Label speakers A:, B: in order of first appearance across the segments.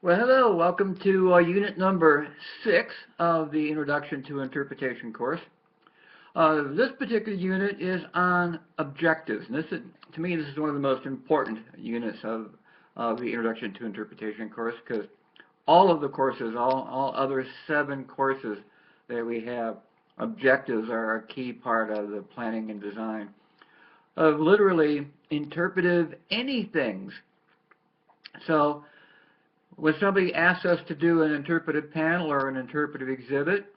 A: Well, hello. Welcome to unit number 6 of the Introduction to Interpretation course. This particular unit is on objectives. And to me, this is one of the most important units of the Introduction to Interpretation course because all of the courses, all other 7 courses that we have, objectives are a key part of the planning and design of literally interpretive anythings. So when somebody asks us to do an interpretive panel or an interpretive exhibit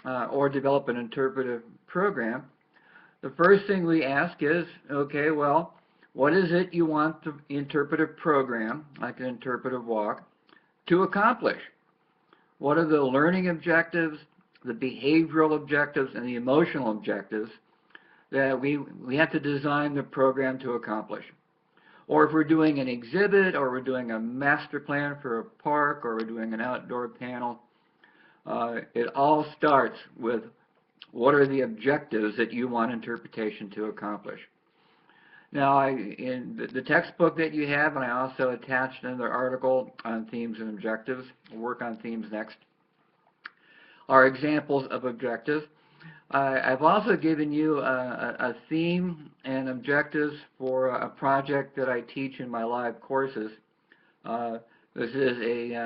A: or develop an interpretive program, the first thing we ask is, okay, well, what is it you want the interpretive program, like an interpretive walk, to accomplish? What are the learning objectives, the behavioral objectives, and the emotional objectives that we have to design the program to accomplish? Or if we're doing an exhibit, or we're doing a master plan for a park, or we're doing an outdoor panel, it all starts with what are the objectives that you want interpretation to accomplish. Now, in the textbook that you have, and I also attached another article on themes and objectives, we'll work on themes next, are examples of objectives. I've also given you a theme and objectives for a project that I teach in my live courses. This is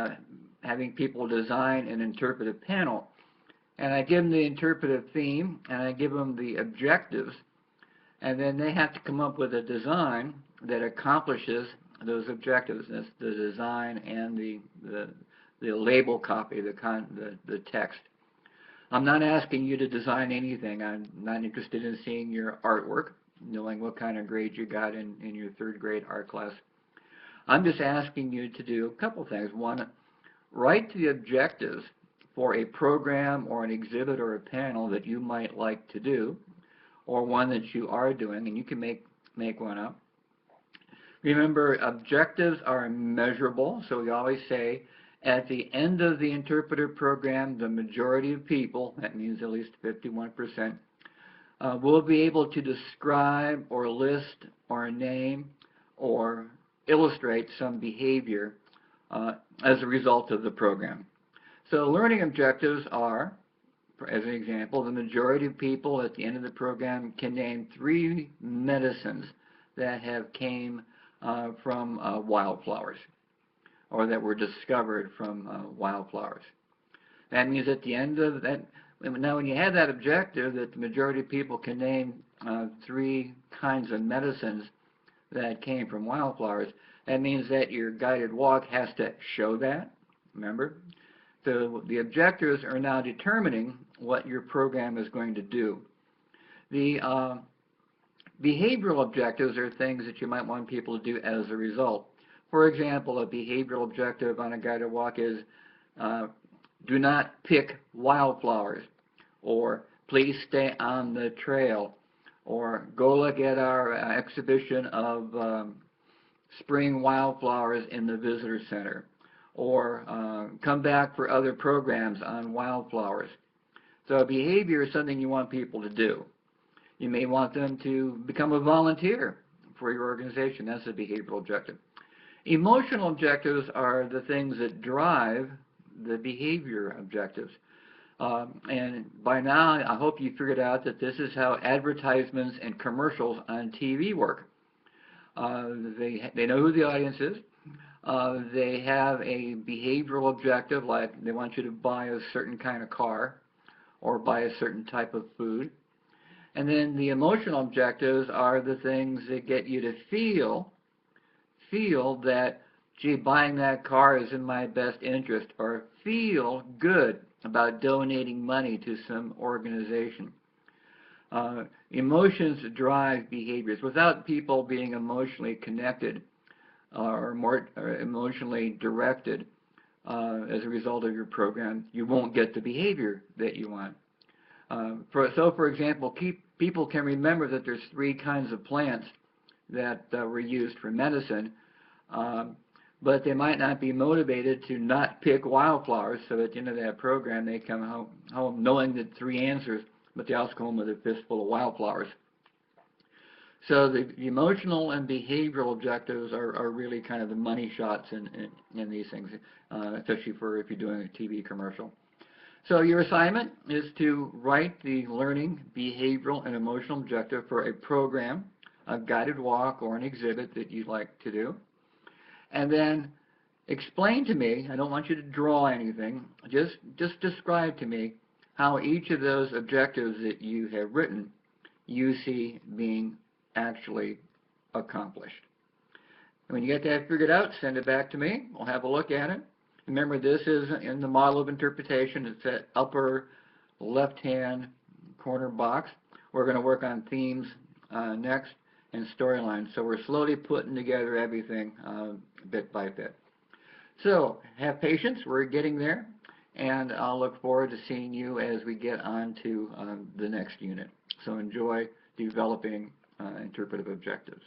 A: having people design an interpretive panel. And I give them the interpretive theme, and I give them the objectives, and then they have to come up with a design that accomplishes those objectives. That's the design and the label copy, the text. I'm not asking you to design anything. I'm not interested in seeing your artwork, knowing what kind of grade you got in your 3rd grade art class. I'm just asking you to do a couple things. One, write the objectives for a program or an exhibit or a panel that you might like to do, or one that you are doing, and you can make one up. Remember, objectives are measurable, so we always say, at the end of the interpretive program, the majority of people, that means at least 51%, will be able to describe or list or name or illustrate some behavior as a result of the program. So learning objectives are, as an example, the majority of people at the end of the program can name 3 medicines that have came from wildflowers, or that were discovered from wildflowers. That means at the end of that, now when you have that objective that the majority of people can name 3 kinds of medicines that came from wildflowers, that means that your guided walk has to show that, remember? So the objectives are now determining what your program is going to do. The behavioral objectives are things that you might want people to do as a result. For example, a behavioral objective on a guided walk is do not pick wildflowers, or please stay on the trail, or go look at our exhibition of spring wildflowers in the visitor center, or come back for other programs on wildflowers. So behavior is something you want people to do. You may want them to become a volunteer for your organization. That's a behavioral objective. Emotional objectives are the things that drive the behavior objectives. And by now, I hope you figured out that this is how advertisements and commercials on TV work. They know who the audience is. They have a behavioral objective, like they want you to buy a certain kind of car or buy a certain type of food. And then the emotional objectives are the things that get you to feel that, gee, buying that car is in my best interest, or feel good about donating money to some organization. Emotions drive behaviors. Without people being emotionally connected or emotionally directed as a result of your program, you won't get the behavior that you want. For example, people can remember that there's 3 kinds of plants that were used for medicine, but they might not be motivated to not pick wildflowers, so at the end of that program they come home knowing the 3 answers, but they also come home with a fistful of wildflowers. So the emotional and behavioral objectives are really kind of the money shots in these things, especially for if you're doing a TV commercial. So your assignment is to write the learning, behavioral, and emotional objective for a program, a guided walk, or an exhibit that you'd like to do. And then explain to me, I don't want you to draw anything, just describe to me how each of those objectives that you have written you see being actually accomplished. And when you get that figured out, send it back to me. We'll have a look at it. Remember, this is in the model of interpretation. It's that upper left-hand corner box. We're going to work on themes next and storylines. So we're slowly putting together everything bit by bit. So have patience. We're getting there. And I'll look forward to seeing you as we get on to the next unit. So enjoy developing interpretive objectives.